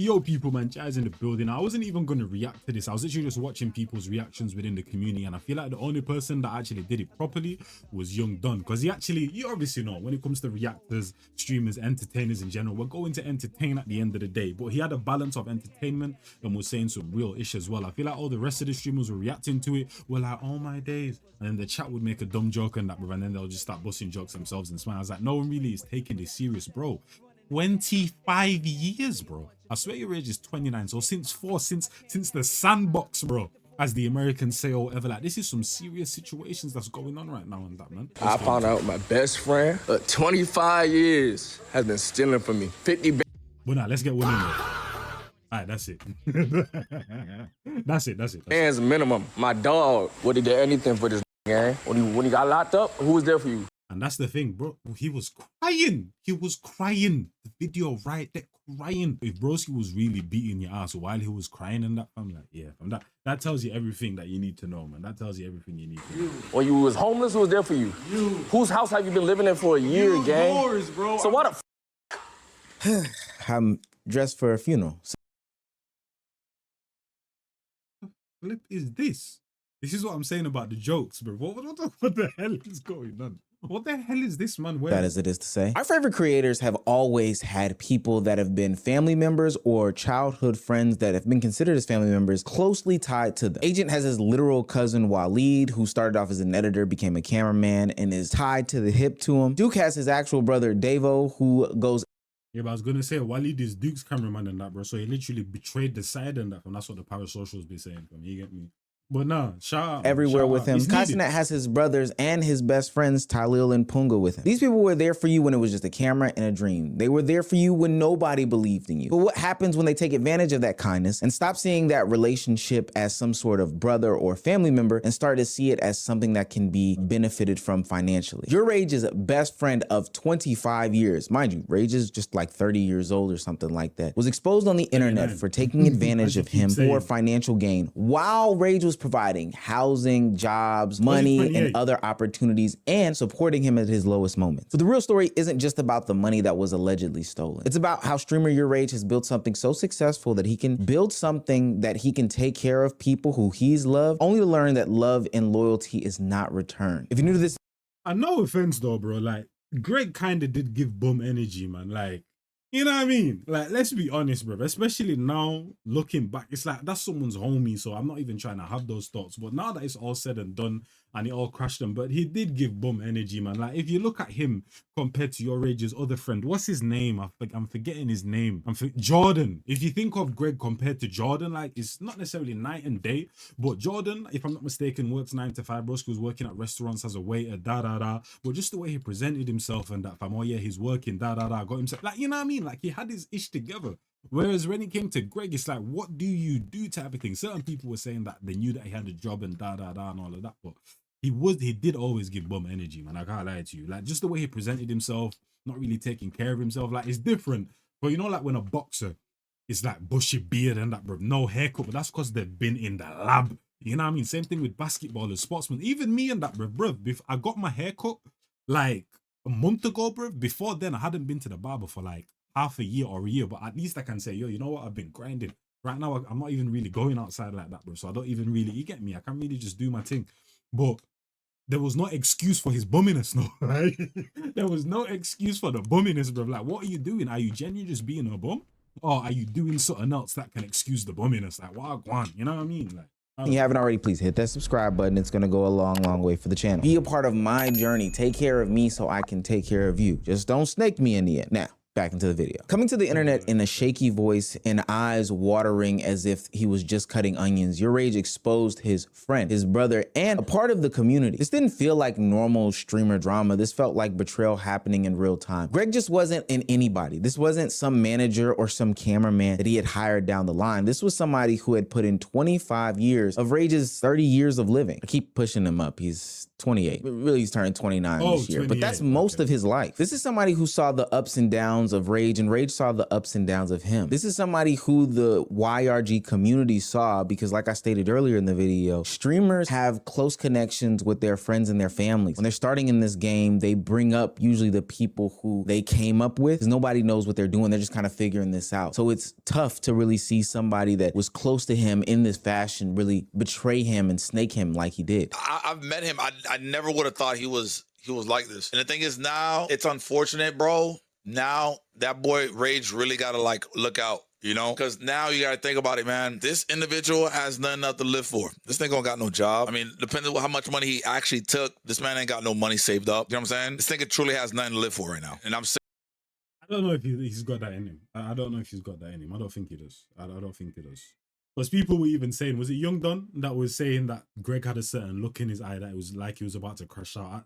Yo, people, man, Jazz in the building. I wasn't even going to react to this. I was literally just watching people's reactions within the community, and I feel like the only person that actually did it properly was Young Don, because he actually, you obviously know, when it comes to reactors, streamers, entertainers in general, we're going to entertain at the end of the day, but he had a balance of entertainment and was saying some real ish as well. I feel like all the rest of the streamers were reacting to it, were like, oh my days, and then the chat would make a dumb joke and that, and then they'll just start busting jokes themselves and smile. I was like, no one really is taking this serious, bro. 25 years, bro. I swear YourRage is 29. So since the sandbox, bro, as the Americans say or whatever, like this is some serious situations that's going on right now and that, man. I found out my best friend, 25 years, has been stealing from me. 50. But now let's get one in there. Alright, that's it. That's it. Bands minimum. My dog would have did anything for this gang. When he got locked up, who was there for you? And that's the thing, bro. He was crying. He was crying. The video right there, crying. If Broski was really beating your ass while he was crying and that, I'm like, yeah, that tells you everything that you need to know, man. That tells you everything you need to know. When you was homeless, who was there for you? You. Whose house have you been living in for a year, gang? Yours, bro. So what the I'm dressed for a funeral. Flip is this? This is what I'm saying about the jokes, bro. What the hell is going on? What the hell is this, man? That as it is to say. Our favorite creators have always had people that have been family members or childhood friends that have been considered as family members closely tied to them. Agent has his literal cousin Waleed, who started off as an editor, became a cameraman, and is tied to the hip to him. Duke has his actual brother Davo, who goes. Yeah, but I was gonna say Waleed is Duke's cameraman and that, bro. So he literally betrayed the side and that, and that's what the parasocials be saying from. You get me? But nah, shout out. Everywhere with him. Kaisenet has his brothers and his best friends, Tylil and Punga, with him. These people were there for you when it was just a camera and a dream. They were there for you when nobody believed in you. But what happens when they take advantage of that kindness and stop seeing that relationship as some sort of brother or family member and start to see it as something that can be benefited from financially? YourRage's best friend of 25 years, mind you, Rage is just like 30 years old or something like that, was exposed on the internet for taking advantage of him for financial gain while Rage was providing housing, jobs, money, and other opportunities, and supporting him at his lowest moments. So the real story isn't just about the money that was allegedly stolen. It's about how streamer YourRage has built something so successful that he can build something that he can take care of people who he's loved, only to learn that love and loyalty is not returned. If you're new to this, no offense though, bro. Like Greg kind of did give bum energy, man. Like, you know what I mean? Like, let's be honest, bro. Especially now, looking back, it's like, that's someone's homie, so I'm not even trying to have those thoughts. But now that it's all said and done, and it all crashed them, but he did give bum energy, man. Like, if you look at him compared to YourRage's other friend, what's his name? I'm forgetting his name. Jordan. If you think of Greg compared to Jordan, like, it's not necessarily night and day, but Jordan, if I'm not mistaken, works 9 to 5. Broski was working at restaurants as a waiter, da. But just the way he presented himself and that, fam, oh yeah, he's working, da. Got himself, like, you know what I mean? Like, he had his ish together. Whereas when it came to Greg, it's like, what do you do type of thing? Certain people were saying that they knew that he had a job and da and all of that, but he did always give bum energy, man. I can't lie to you. Like, just the way he presented himself, not really taking care of himself, like, it's different. But you know, like when a boxer is like bushy beard and that, bro, no haircut, but that's because they've been in the lab. You know what I mean? Same thing with basketballers, sportsmen, even me and that, bro. I got my haircut like a month ago, bro. Before then, I hadn't been to the barber for like half a year or a year, but at least I can say, yo, you know what? I've been grinding. Right now, I'm not even really going outside like that, bro. So I don't even really, you get me? I can't really just do my thing. But there was no excuse for his bumminess, no, right? There was no excuse for the bumminess, bro. Like, what are you doing? Are you genuinely just being a bum? Or are you doing something else that can excuse the bumminess? Like, what, you know what I mean? Like, if you haven't already, please hit that subscribe button. It's going to go a long way for the channel. Be a part of my journey. Take care of me so I can take care of you. Just don't snake me in the end. Now, back into the video. Coming to the internet in a shaky voice and eyes watering as if he was just cutting onions, YourRage exposed his friend, his brother, and a part of the community. This didn't feel like normal streamer drama. This felt like betrayal happening in real time. Greg just wasn't an anybody. This wasn't some manager or some cameraman that he had hired down the line. This was somebody who had put in 25 years of Rage's 30 years of living. I keep pushing him up. He's 28. Really, he's turning 29 this year, but that's most of his life. This is somebody who saw the ups and downs downs of Rage, and Rage saw the ups and downs of him. This is somebody who the YRG community saw because, like I stated earlier in the video, streamers have close connections with their friends and their families. When they're starting in this game, they bring up usually the people who they came up with because nobody knows what they're doing. They're just kind of figuring this out. So it's tough to really see somebody that was close to him in this fashion really betray him and snake him like he did. I've met him. I never would have thought he was like this. And the thing is, now it's unfortunate, bro. Now that boy Rage really got to like look out, you know, because now you got to think about it, man. This individual has nothing else to live for. This nigga don't got no job. I mean, depending on how much money he actually took, this man ain't got no money saved up. You know what I'm saying? This nigga truly has nothing to live for right now. And I'm saying, I don't know if he's got that in him. I don't know if he's got that in him. I don't think he does. I don't think he does. Because people were even saying, was it Young Don that was saying that Greg had a certain look in his eye that it was like he was about to crash out?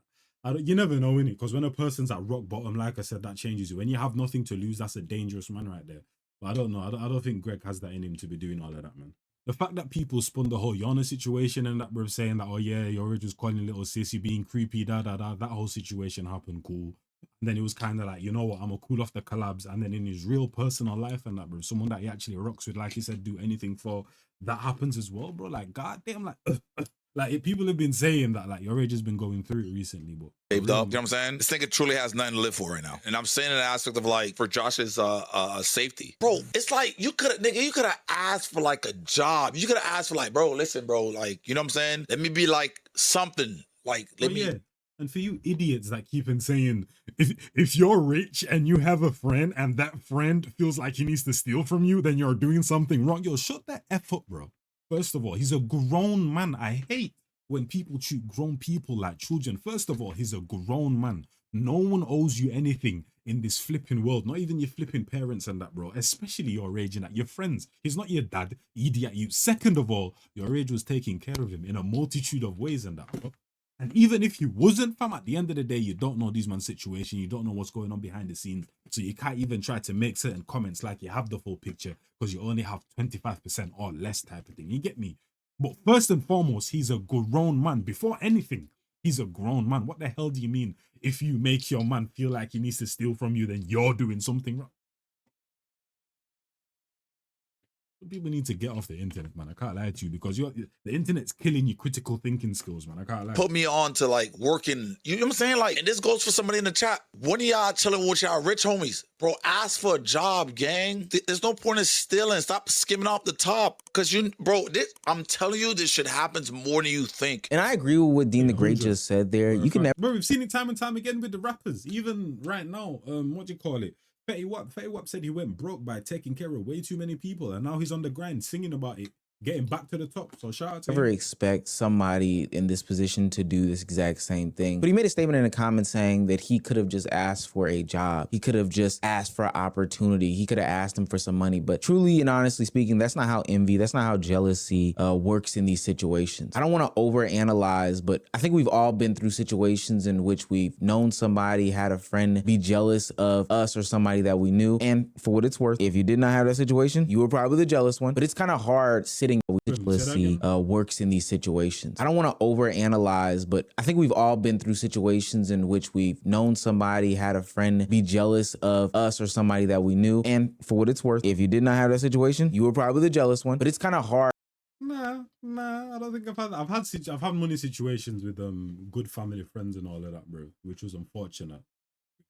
You never know, innit? Because when a person's at rock bottom, like I said, that changes you. When you have nothing to lose, that's a dangerous man right there. But I don't know. I don't think Greg has that in him to be doing all of that, man. The fact that people spun the whole Yana situation and that we're saying that, oh yeah, YourRage was calling little sissy being creepy, that whole situation happened, cool. And then it was kind of like, you know what, I'm gonna cool off the collabs. And then in his real personal life and that, bro, someone that he actually rocks with, like he said, do anything for, that happens as well, bro. Like, goddamn, like people have been saying that, like, YourRage has been going through it recently, but saved up, you know what I'm saying? This nigga truly has nothing to live for right now. And I'm saying in the aspect of like for Josh's safety. Bro, it's like you could have asked for like a job. You could have asked for like, bro, listen, bro, like, you know what I'm saying? Let me be like something. Like, let me. Yeah. And for you idiots that keep on saying, if you're rich and you have a friend and that friend feels like he needs to steal from you, then you're doing something wrong. Yo, shut that F up, bro. First of all, he's a grown man. I hate when people treat grown people like children. First of all, he's a grown man. No one owes you anything in this flipping world, not even your flipping parents and that, bro. Especially YourRage and that. Your friends. He's not your dad. Idiot you. Second of all, YourRage was taking care of him in a multitude of ways and that, bro. And even if he wasn't, fam, at the end of the day, you don't know these man's situation. You don't know what's going on behind the scenes. So you can't even try to make certain comments like you have the full picture because you only have 25% or less type of thing. You get me? But first and foremost, he's a grown man. Before anything, he's a grown man. What the hell do you mean if you make your man feel like he needs to steal from you, then you're doing something wrong? People need to get off the internet, man. I can't lie to you because the internet's killing your critical thinking skills, man. I can't lie. Put me on to like working. You know what I'm saying? Like, and this goes for somebody in the chat. One of y'all chilling with y'all rich homies, bro. Ask for a job, gang. There's no point in stealing. Stop skimming off the top, because I'm telling you, this shit happens more than you think. And I agree with what Dean the Great just said there. You can never. Bro, we've seen it time and time again with the rappers. Even right now, what do you call it? Fetty Wap said he went broke by taking care of way too many people, and now he's on the grind singing about it, getting back to the top. So shout out to Never him. Expect somebody in this position to do this exact same thing. But he made a statement in the comments saying that he could have just asked for a job. He could have just asked for opportunity. He could have asked him for some money. But truly and honestly speaking, that's not how envy, that's not how jealousy works in these situations. I don't want to overanalyze, but I think we've all been through situations in which we've known somebody, had a friend be jealous of us or somebody that we knew. And for what it's worth, if you did not have that situation, you were probably the jealous one. But it's kind of hard sitting with jealousy works in these situations. I don't want to overanalyze, but I think we've all been through situations in which we've known somebody, had a friend be jealous of us or somebody that we knew. And for what it's worth, if you did not have that situation, you were probably the jealous one. But it's kind of hard. Nah, I don't think I've had money situations with good family friends and all of that, bro, which was unfortunate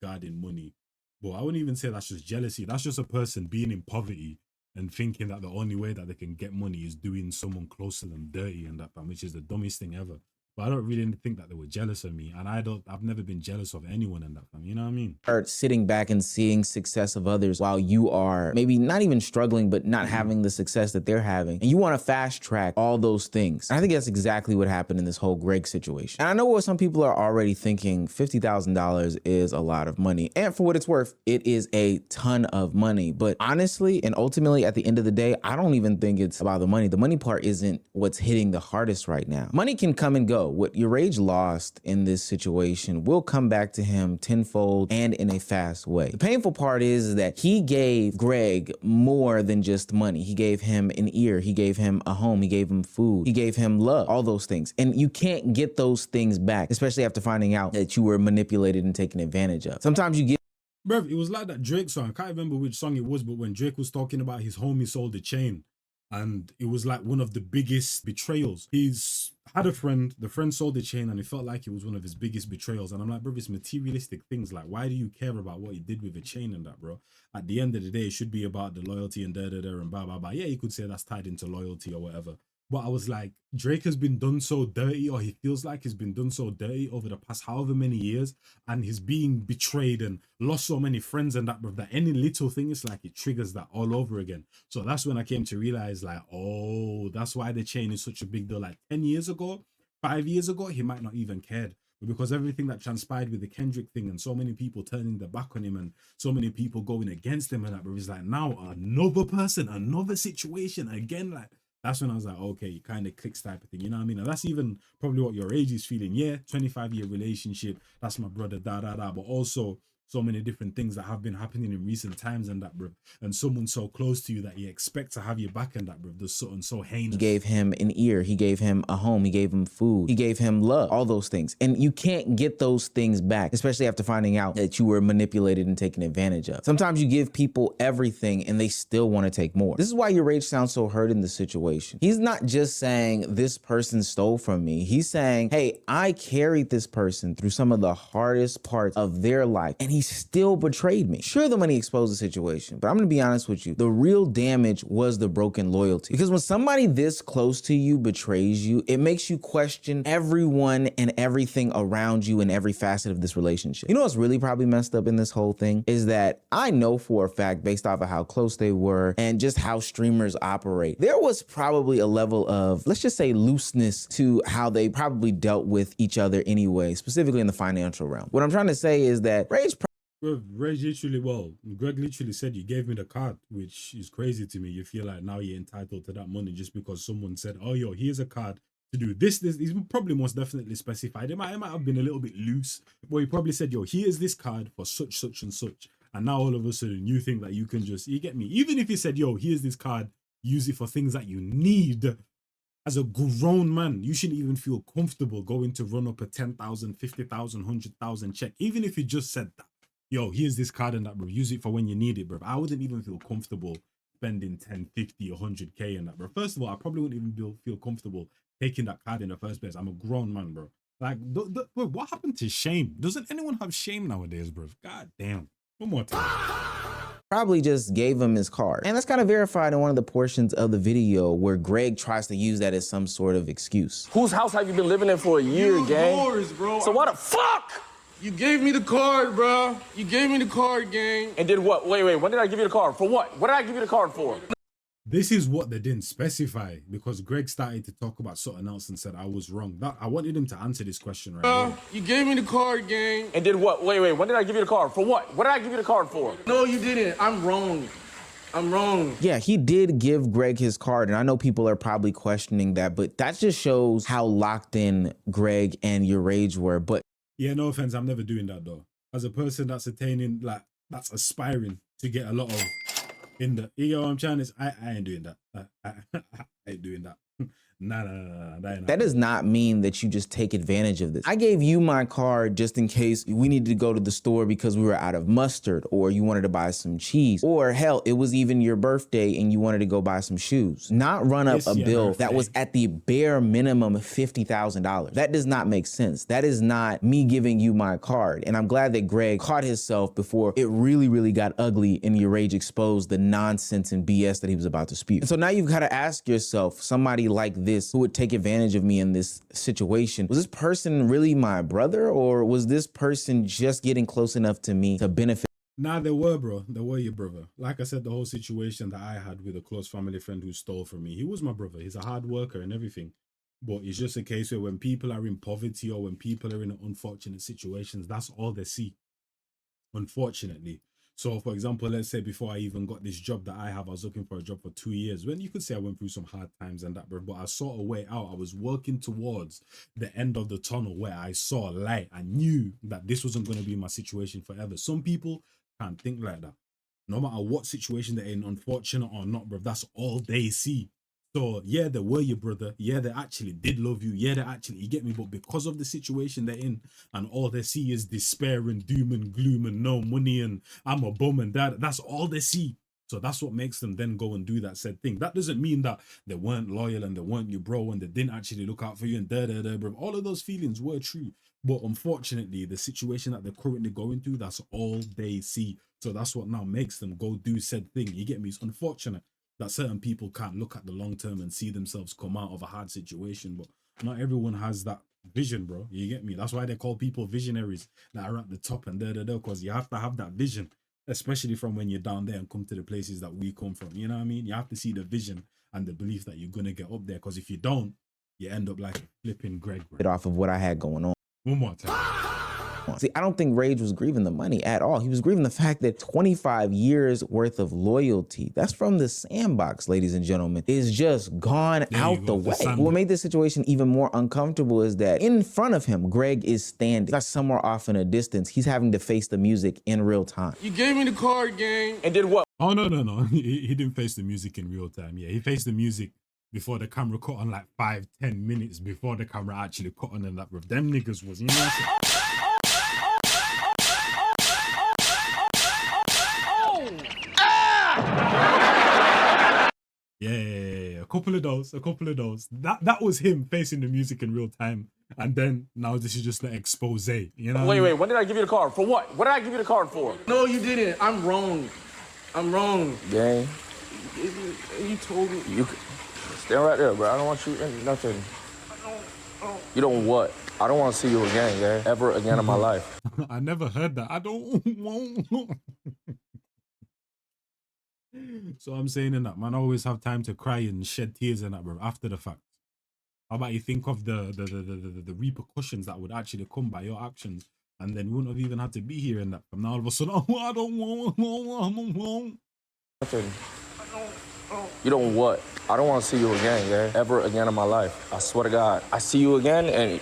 regarding money. But I wouldn't even say that's just jealousy. That's just a person being in poverty and thinking that the only way that they can get money is doing someone close to them dirty and that, which is the dumbest thing ever. But I don't really think that they were jealous of me, and I've never been jealous of anyone in that, you know what I mean? Sitting back and seeing success of others while you are maybe not even struggling, but not having the success that they're having. And you want to fast track all those things. And I think that's exactly what happened in this whole Greg situation. And I know what some people are already thinking, $50,000 is a lot of money. And for what it's worth, it is a ton of money. But honestly, and ultimately at the end of the day, I don't even think it's about the money. The money part isn't what's hitting the hardest right now. Money can come and go. What YourRage lost in this situation will come back to him tenfold and in a fast way. The painful part is that he gave Greg more than just money. He gave him an ear. He gave him a home. He gave him food. He gave him love, all those things. And you can't get those things back, especially after finding out that you were manipulated and taken advantage of. Sometimes you get Bruv, it was like that Drake song. I can't remember which song it was, but when Drake was talking about his homie sold the chain, and it was like one of the biggest betrayals. He's had a friend, the friend sold the chain, and it felt like it was one of his biggest betrayals. And I'm like, bro, it's materialistic things. Like, why do you care about what he did with the chain and that, bro? At the end of the day, it should be about the loyalty and da da da and blah blah blah. Yeah, you could say that's tied into loyalty or whatever. But I was like, Drake has been done so dirty, or he feels like he's been done so dirty over the past however many years, and he's being betrayed and lost so many friends and that, bro, that any little thing is like it triggers that all over again. So that's when I came to realize, like, oh, that's why the chain is such a big deal. Like 10 years ago, 5 years ago, he might not even cared. But because everything that transpired with the Kendrick thing and so many people turning their back on him and so many people going against him and that, bro, it's like now another person, another situation again, like. That's when I was like, okay, it kind of clicks type of thing. You know what I mean? And that's even probably what YourRage is feeling. Yeah, 25-year relationship. That's my brother, da, da, da. But also so many different things that have been happening in recent times and that, bro. And someone so close to you that you expect to have your back and that, bro. Does something so heinous. He gave him an ear. He gave him a home. He gave him food. He gave him love. All those things. And you can't get those things back, especially after finding out that you were manipulated and taken advantage of. Sometimes you give people everything and they still want to take more. This is why YourRage sounds so hurt in this situation. He's not just saying this person stole from me. He's saying, hey, I carried this person through some of the hardest parts of their life and he still betrayed me. Sure, the money exposed the situation, but I'm gonna be honest with you. The real damage was the broken loyalty. Because when somebody this close to you betrays you, it makes you question everyone and everything around you in every facet of this relationship. You know what's really probably messed up in this whole thing is that I know for a fact, based off of how close they were and just how streamers operate, there was probably a level of, let's just say, looseness to how they probably dealt with each other anyway, specifically in the financial realm. What I'm trying to say is that Rage Rage literally, well, Greg literally said you gave me the card, which is crazy to me. You feel like now you're entitled to that money just because someone said, oh, yo, here's a card to do this. He's probably most definitely specified. It might have been a little bit loose, but he probably said, yo, here's this card for such, such, and such. And now all of a sudden you think that you can just, you get me? Even if he said, yo, here's this card, use it for things that you need. As a grown man, you shouldn't even feel comfortable going to run up a 10,000, 50,000, 100,000 check. Even if he just said that. Yo, here's this card and that, bro. Use it for when you need it, bro. I wouldn't even feel comfortable spending 10, 50, 100K and that, bro. First of all, I probably wouldn't even feel comfortable taking that card in the first place. I'm a grown man, bro. Like, bro, what happened to shame? Doesn't anyone have shame nowadays, bro? God damn. One more time. Probably just gave him his card. And that's kind of verified in one of the portions of the video where Greg tries to use that as some sort of excuse. Whose house have you been living in for a year, gang? Yours, bro. So why the fuck? You gave me the card, bro. You gave me the card, gang. And did what? Wait, when did I give you the card? For what? What did I give you the card for? This is what they didn't specify because Greg started to talk about something else and said I was wrong. I wanted him to answer this question right here. You gave me the card, gang. And did what? Wait, when did I give you the card? For what? What did I give you the card for? No, you didn't. I'm wrong. I'm wrong. Yeah, he did give Greg his card, and I know people are probably questioning that, but that just shows how locked in Greg and YourRage were. But yeah, no offense, I'm never doing that though. As a person that's attaining, like, that's aspiring to get a lot of in the, you know what I'm trying to say? I ain't doing that. I ain't doing that. Nah. That does not mean that you just take advantage of this. I gave you my card just in case we needed to go to the store because we were out of mustard, or you wanted to buy some cheese, or hell, it was even your birthday and you wanted to go buy some shoes. Not run up a bill that was at the bare minimum $50,000. That does not make sense. That is not me giving you my card. And I'm glad that Greg caught himself before it really got ugly and YourRage exposed the nonsense and BS that he was about to spew. And so now you've got to ask yourself, somebody like this who would take advantage of me in this situation, was this person really my brother, or was this person just getting close enough to me to benefit? Nah, they were, bro. They were your brother. Like I said, the whole situation that I had with a close family friend who stole from me, he was my brother. He's a hard worker and everything. But it's just a case where when people are in poverty or when people are in unfortunate situations, that's all they see, unfortunately. So, for example, let's say before I even got this job that I have, I was looking for a job for 2 years. When you could say I went through some hard times and that, but I saw a way out. I was working towards the end of the tunnel where I saw light. I knew that this wasn't going to be my situation forever. Some people can't think like that. No matter what situation they're in, unfortunate or not, bro, that's all they see. So yeah, they were your brother. Yeah, they actually did love you. Yeah, they actually, you get me. But because of the situation they're in, and all they see is despair and doom and gloom and no money and I'm a bum and that. That's all they see. So that's what makes them then go and do that said thing. That doesn't mean that they weren't loyal and they weren't your bro and they didn't actually look out for you and bro. All of those feelings were true. But unfortunately, the situation that they're currently going through, that's all they see. So that's what now makes them go do said thing. You get me? It's unfortunate that certain people can't look at the long term and see themselves come out of a hard situation, but not everyone has that vision, bro. You get me? That's why they call people visionaries that are at the top and because you have to have that vision, especially from when you're down there and come to the places that we come from. You know what I mean? You have to see the vision and the belief that you're gonna get up there, because if you don't, you end up like flipping Greg, bro. It off of what I had going on. One more time. See, I don't think Rage was grieving the money at all. He was grieving the fact that 25 years worth of loyalty, that's from the sandbox, ladies and gentlemen, is just gone out the way. What made this situation even more uncomfortable is that in front of him, Greg is standing. That's somewhere off in a distance. He's having to face the music in real time. You gave me the card, gang. And did what? Oh, no. He didn't face the music in real time. Yeah, he faced the music before the camera cut on, like 5-10 minutes before the camera actually cut on, and that with them niggas was, you know what I'm saying? Yeah, a couple of those. That was him facing the music in real time, and then now this is just the expose. You know? Wait, when did I give you the card? For what? What did I give you the card for? No, you didn't. I'm wrong. Gang. You told me. You stand right there, bro. I don't want you in nothing. You don't what? I don't want to see you again, gang. Ever again in my life. I never heard that. I don't want. So I'm saying in that, man, I always have time to cry and shed tears and that, bro, after the fact. How about you think of the repercussions that would actually come by your actions, and then you wouldn't have even had to be here in that. From now all of a sudden, I don't want. Nothing. You don't what? I don't want to see you again, gang. Ever again in my life. I swear to God. I see you again, and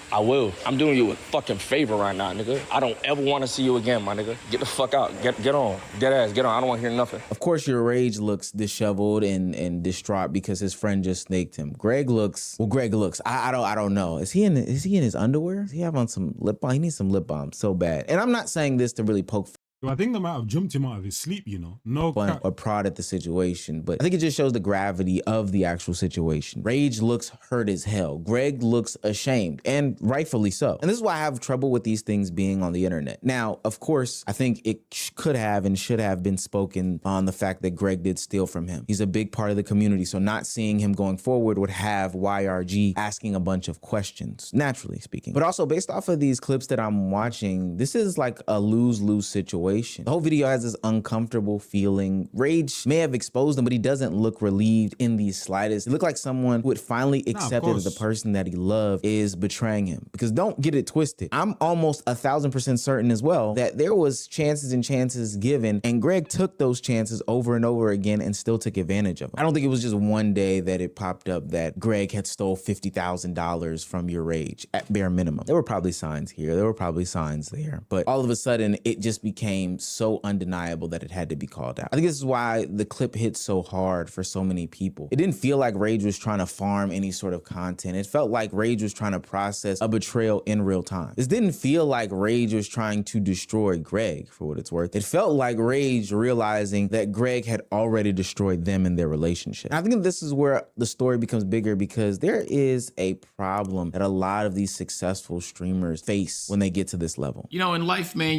I will. I'm doing you a fucking favor right now, nigga. I don't ever want to see you again, my nigga. Get the fuck out. Get on. Dead ass. Get on. I don't want to hear nothing. Of course, YourRage looks disheveled and distraught because his friend just snaked him. Greg looks. I don't know. Is he in his underwear? Does he have on some lip balm? He needs some lip balm so bad. And I'm not saying this to really poke I think they might have jumped him out of his sleep, you know. No fun or prod at the situation, but I think it just shows the gravity of the actual situation. Rage looks hurt as hell. Greg looks ashamed, and rightfully so. And this is why I have trouble with these things being on the internet. Now, of course, I think it could have and should have been spoken on the fact that Greg did steal from him. He's a big part of the community, so not seeing him going forward would have YourRage asking a bunch of questions, naturally speaking. But also, based off of these clips that I'm watching, this is like a lose-lose situation. The whole video has this uncomfortable feeling. Rage may have exposed him, but he doesn't look relieved in the slightest. It looked like someone who had finally accepted that the person that he loved is betraying him. Because don't get it twisted. I'm almost 1,000% certain as well that there was chances and chances given, and Greg took those chances over and over again and still took advantage of them. I don't think it was just one day that it popped up that Greg had stole $50,000 from YourRage at bare minimum. There were probably signs here. There were probably signs there. But all of a sudden, it just became so undeniable that it had to be called out. I think this is why the clip hit so hard for so many people. It didn't feel like Rage was trying to farm any sort of content. It felt like Rage was trying to process a betrayal in real time. This didn't feel like Rage was trying to destroy Greg, for what it's worth. It felt like Rage realizing that Greg had already destroyed them in their relationship. And I think this is where the story becomes bigger, because there is a problem that a lot of these successful streamers face when they get to this level. You know, in life, man,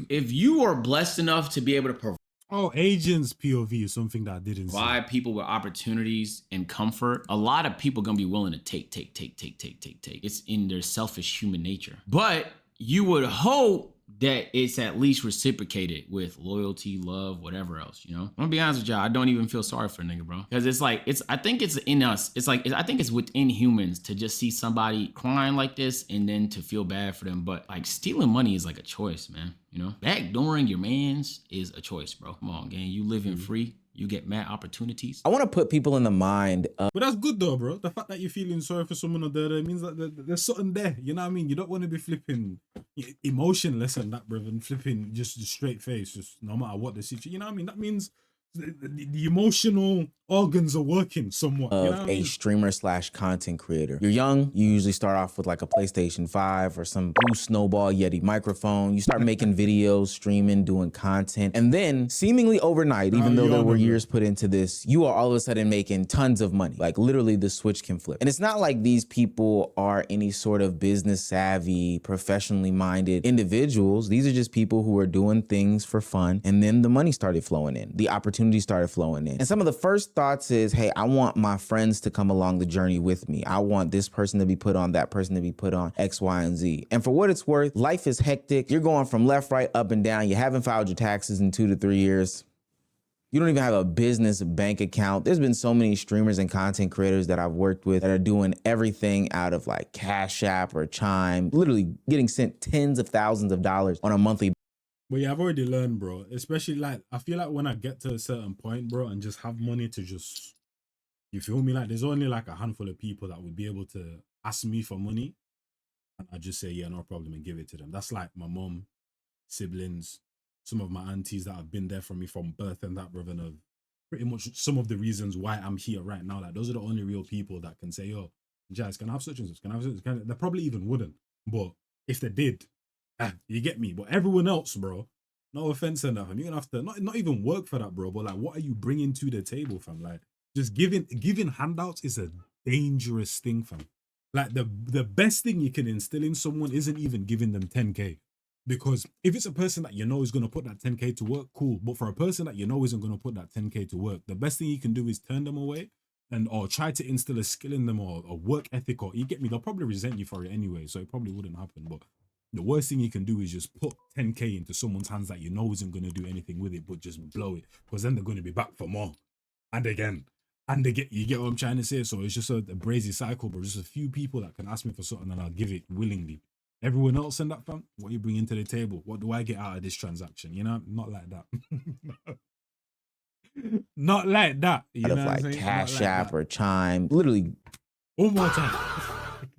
if you are blessed enough to be able to agents POV is something that I didn't provide people with opportunities and comfort, a lot of people gonna be willing to take. It's in their selfish human nature. But you would hope that it's at least reciprocated with loyalty, love, whatever else, you know? I'm gonna be honest with y'all, I don't even feel sorry for a nigga, bro. Because it's like, I think it's in us. I think it's within humans to just see somebody crying like this and then to feel bad for them. But like, stealing money is like a choice, man. You know, backdooring your mans is a choice, bro. Come on, gang, you living free. You get mad opportunities. I want to put people in the mind of... But that's good though, bro. The fact that you're feeling sorry for someone or there means that there's something there. You know what I mean? You don't want to be flipping emotionless and that, bro, and flipping just straight face, just no matter what the situation. You know what I mean? That means the emotional organs are working somewhat. You know Of what I a mean? streamer slash content creator. You're young, you usually start off with like a PlayStation 5 or some blue snowball Yeti microphone. You start making videos, streaming, doing content. And then seemingly overnight, even though there were years put into this, you are all of a sudden making tons of money. Like literally the switch can flip. And it's not like these people are any sort of business savvy, professionally minded individuals. These are just people who are doing things for fun. And then the money started flowing in. The opportunity started flowing in. And some of the first thoughts is, hey, I want my friends to come along the journey with me. I want this person to be put on, that person to be put on, X, Y, and Z. And for what it's worth, life is hectic. You're going from left, right, up, and down. You haven't filed your taxes in 2 to 3 years. You don't even have a business bank account. There's been so many streamers and content creators that I've worked with that are doing everything out of like Cash App or Chime, literally getting sent tens of thousands of dollars on a monthly. But yeah, I've already learned, bro. Especially like, I feel like when I get to a certain point, bro, and just have money to just, you feel me? Like there's only like a handful of people that would be able to ask me for money. And I just say, yeah, no problem, and give it to them. That's like my mom, siblings, some of my aunties that have been there for me from birth and that, brother, and have pretty much some of the reasons why I'm here right now. Like those are the only real people that can say, yo, Jazz, can I have such and such? Can I have such? They probably even wouldn't. But if they did, you get me. But everyone else, bro, no offense and nothing. You're gonna have to not even work for that, bro. But like, what are you bringing to the table, fam? Like, just giving handouts is a dangerous thing, fam. Like the best thing you can instill in someone isn't even giving them 10K. Because if it's a person that you know is gonna put that 10K to work, cool. But for a person that you know isn't gonna put that 10K to work, the best thing you can do is turn them away or try to instill a skill in them or a work ethic, or you get me, they'll probably resent you for it anyway. So it probably wouldn't happen. But the worst thing you can do is just put 10K into someone's hands that you know isn't going to do anything with it, but just blow it, because then they're going to be back for more and again and again. You get what I'm trying to say? So it's just a brazy cycle, but just a few people that can ask me for something and I'll give it willingly. Everyone else in that, fam, what you bringing to the table? What do I get out of this transaction? You know, not like that. Not like that. You know, like Cash App or Chime, literally. One more time.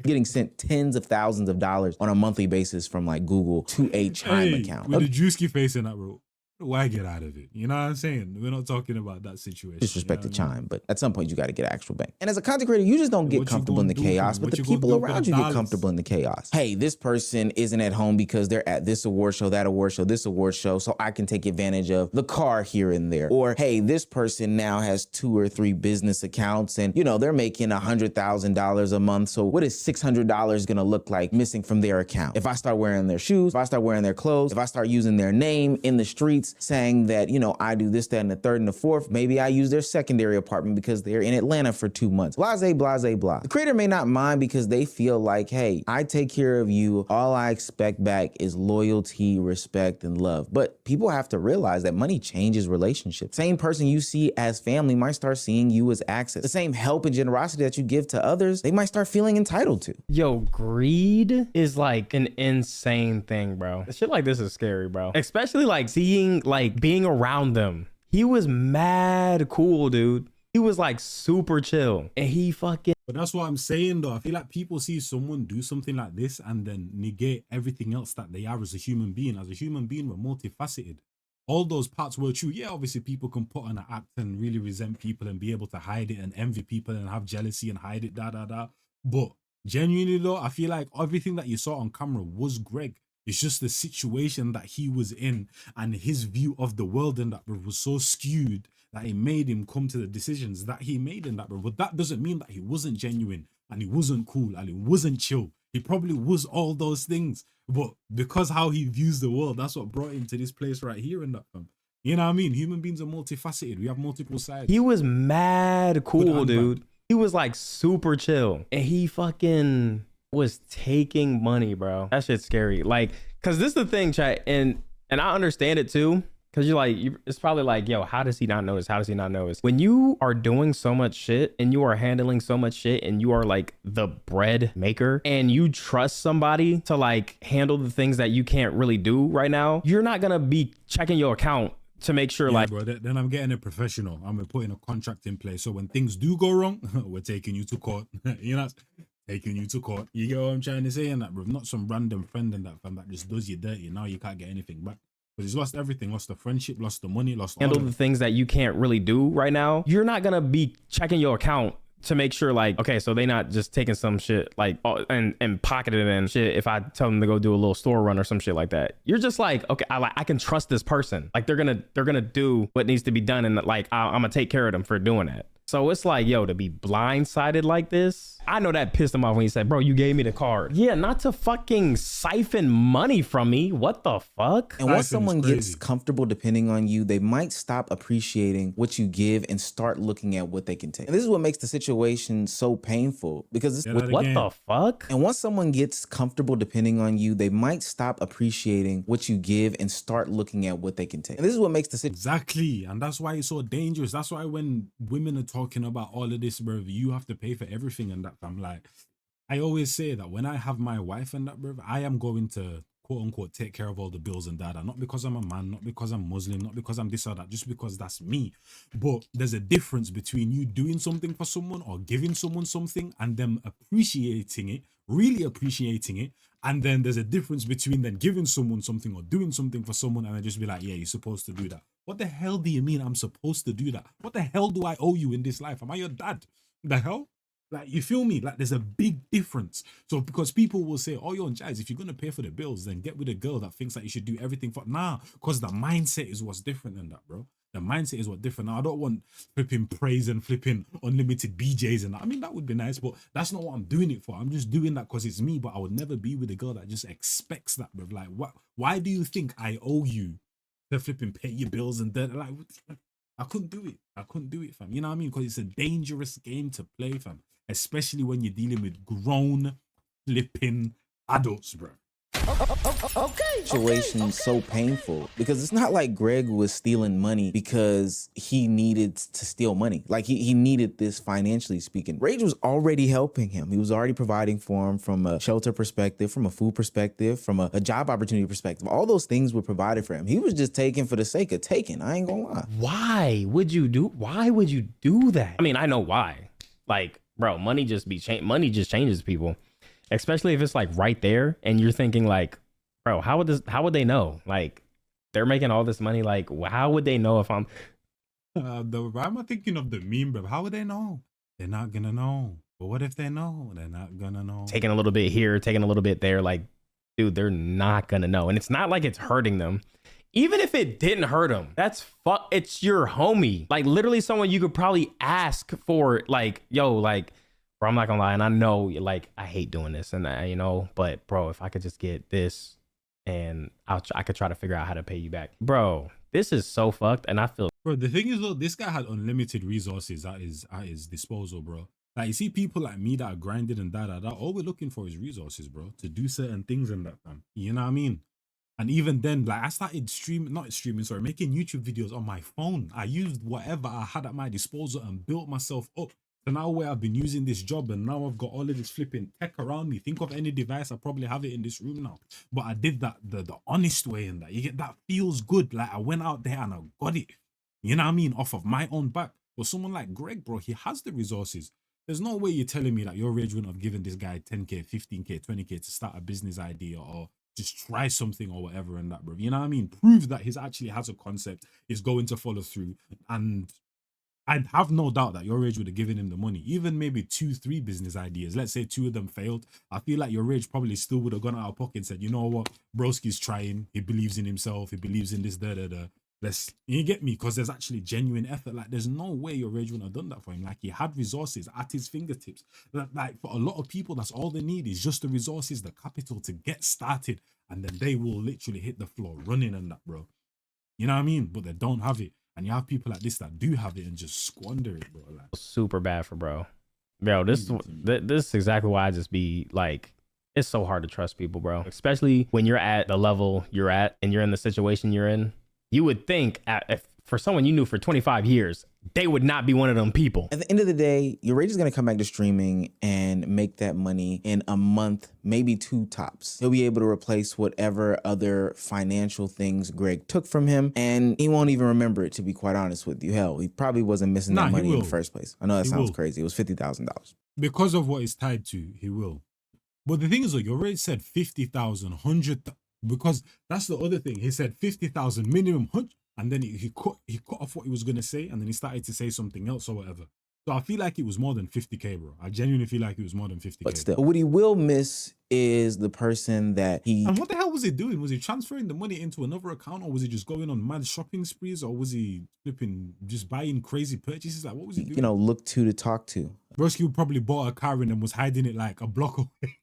Getting sent tens of thousands of dollars on a monthly basis from like Google to a Chime account. With the Drewski face in that, bro. Why get out of it? You know what I'm saying? We're not talking about that situation. Disrespect to Chime, but at some point you got to get an actual bank. And as a content creator, you just don't get comfortable in the chaos, but the people around you get comfortable in the chaos. Hey, this person isn't at home because they're at this award show, that award show, this award show, so I can take advantage of the car here and there. Or, hey, this person now has 2 or 3 business accounts and, you know, they're making $100,000 a month. So what is $600 gonna look like missing from their account? If I start wearing their shoes, if I start wearing their clothes, if I start using their name in the streets, saying that, you know, I do this, that, and the third and the fourth, maybe I use their secondary apartment because they're in Atlanta for 2 months. Blase, blase, blah. The creator may not mind because they feel like, hey, I take care of you. All I expect back is loyalty, respect, and love. But people have to realize that money changes relationships. Same person you see as family might start seeing you as access. The same help and generosity that you give to others, they might start feeling entitled to. Yo, greed is like an insane thing, bro. Shit like this is scary, bro. Especially like seeing, like, being around them. He was mad cool, dude. He was like super chill. And he fucking... But that's what I'm saying though. I feel like people see someone do something like this and then negate everything else that they are as a human being. As a human being, we're multifaceted. All those parts were true. Yeah, obviously people can put on an act and really resent people and be able to hide it and envy people and have jealousy and hide it, But genuinely though, I feel like everything that you saw on camera was Greg. It's just the situation that he was in and his view of the world in that was so skewed that it made him come to the decisions that he made in that. But that doesn't mean that he wasn't genuine and he wasn't cool and he wasn't chill. He probably was all those things. But because how he views the world, that's what brought him to this place right here in that film. You know what I mean? Human beings are multifaceted. We have multiple sides. He was mad cool, dude. He was like super chill. And he fucking... was taking money, bro. That shit's scary. Like, cause this is the thing, chat, and I understand it too. Cause you're like, it's probably like, yo, how does he not know this? How does he not know this? When you are doing so much shit and you are handling so much shit and you are like the bread maker and you trust somebody to like handle the things that you can't really do right now, you're not gonna be checking your account to make sure, like, bro, then I'm getting a professional. I'm putting a contract in place. So when things do go wrong, we're taking you to court. You know, taking you to court. You get what I'm trying to say? And that, bro, not some random friend in that fam that just does you dirty. Now you can't get anything back. Because he's lost everything, lost the friendship, lost the money, lost all handle of the it. things that you can't really do right now, you're not gonna be checking your account to make sure like, okay, so they not just taking some shit like and pocketing it and shit if I tell them to go do a little store run or some shit like that. You're just like, okay, I can trust this person. Like they're gonna do what needs to be done, and like I'm gonna take care of them for doing that. So it's like, yo, to be blindsided like this, I know that pissed him off when he said, bro, you gave me the card. Yeah, not to fucking siphon money from me. What the fuck? And once Siphon is someone gets crazy. comfortable depending on you, they might stop appreciating what you give and start looking at what they can take. And this is what makes the situation so painful because it's Say that What again. the fuck? and once someone gets comfortable depending on you, they might stop appreciating what you give and start looking at what they can take. And this is what makes the situation Exactly. And that's why it's so dangerous. That's why when women are talking about all of this, bro, you have to pay for everything and that, I'm like, I always say that when I have my wife and that, bro, I am going to quote unquote take care of all the bills and that. Not because I'm a man, not because I'm Muslim, not because I'm this or that, just because that's me. But there's a difference between you doing something for someone or giving someone something and them appreciating it, really appreciating it. And then there's a difference between then giving someone something or doing something for someone and then just be like, yeah, you're supposed to do that. What the hell do you mean I'm supposed to do that? What the hell do I owe you in this life? Am I your dad? The hell? Like, you feel me? Like, there's a big difference. So, because people will say, oh, yo, and Jazz, if you're going to pay for the bills, then get with a girl that thinks that you should do everything for. Nah, because the mindset is what's different than that, bro. The mindset is what's different. Now, I don't want flipping praise and flipping unlimited BJs and that. I mean, that would be nice, but that's not what I'm doing it for. I'm just doing that because it's me, but I would never be with a girl that just expects that, bro. Like, what? Why do you think I owe you to flipping pay your bills and then, like, I couldn't do it. I couldn't do it, fam. You know what I mean? Because it's a dangerous game to play, fam. Especially when you're dealing with grown flipping adults, bro. situation so painful because it's not like Greg was stealing money because he needed to steal money. Like he needed this financially speaking. Rage was already helping him. He was already providing for him from a shelter perspective, from a food perspective, from a job opportunity perspective. All those things were provided for him. He was just taking for the sake of taking. I ain't gonna lie. Why would you do that? I mean, I know why. Like, bro, money just changes people. Especially if it's like right there and you're thinking like, bro, how would they know? Like, they're making all this money. Like, how would they know if I'm Why am I thinking of the meme, bro? How would they know? They're not gonna know. But what if they know? They're not gonna know. taking a little bit here, taking a little bit there? Like, dude, they're not gonna know. And it's not like it's hurting them. Even if it didn't hurt them, it's your homie. Like, literally someone you could probably ask for, like, yo, like, bro, I'm not gonna lie, and I know, like, I hate doing this, and you know, but bro, if I could just get this, and I could try to figure out how to pay you back, bro. This is so fucked, and I feel, Bro, the thing is though, this guy had unlimited resources at his disposal, bro. Like, you see people like me that are grinding and that. All we're looking for is resources, bro, to do certain things and that, fam. You know what I mean? And even then, like, I started making YouTube videos on my phone. I used whatever I had at my disposal and built myself up. So now where I've been using this job and now I've got all of this flipping tech around me. Think of any device, I probably have it in this room now. But I did that the honest way, and that you get that feels good. Like, I went out there and I got it. You know what I mean? Off of my own back. But someone like Greg, bro, he has the resources. There's no way you're telling me that YourRage wouldn't have given this guy 10K, 15K, 20K to start a business idea or just try something or whatever and that, bro. You know what I mean? Prove that he actually has a concept, is going to follow through. And I have no doubt that YourRage would have given him the money. Even maybe 2-3 business ideas. Let's say 2 of them failed. I feel like YourRage probably still would have gone out of pocket and said, you know what? Broski's trying. He believes in himself. He believes in this, da-da-da. You get me? Because there's actually genuine effort. Like, there's no way YourRage wouldn't have done that for him. Like, he had resources at his fingertips. Like, for a lot of people, that's all they need is just the resources, the capital to get started. And then they will literally hit the floor running and that, bro. You know what I mean? But they don't have it. And you have people like this that do have it and just squander it, bro. Like, super bad for bro. This is exactly why I just be like, it's so hard to trust people, bro. Especially when you're at the level you're at and you're in the situation you're in. You would think if for someone you knew for 25 years, they would not be one of them people. At the end of the day, YourRage is going to come back to streaming and make that money in a month, maybe 2 tops. He'll be able to replace whatever other financial things Greg took from him, and he won't even remember it, to be quite honest with you. Hell, he probably wasn't missing that money in the first place. I know that sounds crazy. It was $50,000. because of what it's tied to, he will. But the thing is, like, you already said 50,000, 100,000. because that's the other thing. He said 50,000 minimum, and then he cut off what he was gonna say, and then he started to say something else or whatever. So I feel like it was more than 50K, bro. I genuinely feel like it was more than 50K. But still, what he will miss is the person that he. And what the hell was he doing? Was he transferring the money into another account, or was he just going on mad shopping sprees, or was he flipping just buying crazy purchases? Like, what was he doing? Look to talk to. Broski probably bought a car and then was hiding it like a block away.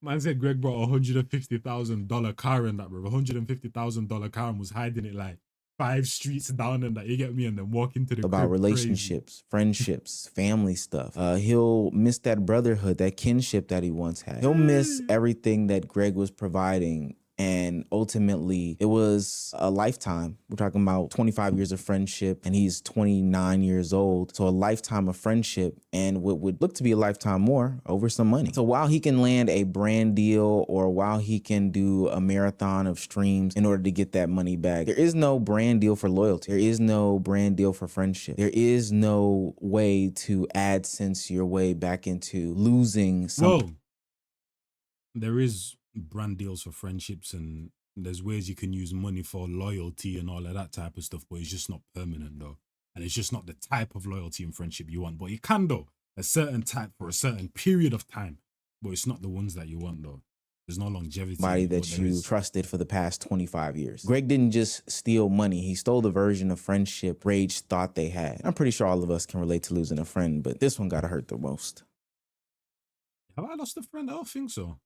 Man said Greg bought $150,000 car and that, bro. $150,000 car and was hiding it like 5 streets down and that, you get me, and then walk into the About crib relationships, friendships, family stuff. He'll miss that brotherhood, that kinship that he once had. He'll miss everything that Greg was providing. And ultimately, it was a lifetime. We're talking about 25 years of friendship, and he's 29 years old. So a lifetime of friendship, and what would look to be a lifetime more over some money. So while he can land a brand deal, or while he can do a marathon of streams in order to get that money back, there is no brand deal for loyalty. There is no brand deal for friendship. There is no way to AdSense your way back into losing something. Whoa. There is brand deals for friendships, and there's ways you can use money for loyalty and all of that type of stuff, but it's just not permanent though, and it's just not the type of loyalty and friendship you want. But you can though, a certain type for a certain period of time, but it's not the ones that you want though. There's no longevity. Somebody that you trusted for the past 25 years. Greg didn't just steal money. He stole the version of friendship Rage thought they had. I'm pretty sure all of us can relate to losing a friend, but this one gotta hurt the most. Have I lost a friend? I don't think so.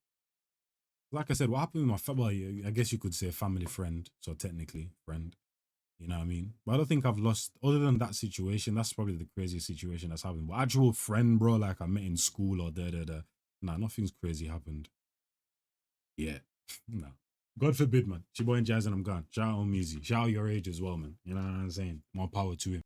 Like I said, what happened with my family, I guess you could say a family friend, so technically friend, you know what I mean? But I don't think I've lost, other than that situation, that's probably the craziest situation that's happened. But actual friend, bro, like I met in school or nah, nothing's crazy happened. Yeah, no. God forbid, man. Chiboy and Jazz and I'm gone. Shout out Meezy. Shout out YourRage as well, man. You know what I'm saying? More power to him.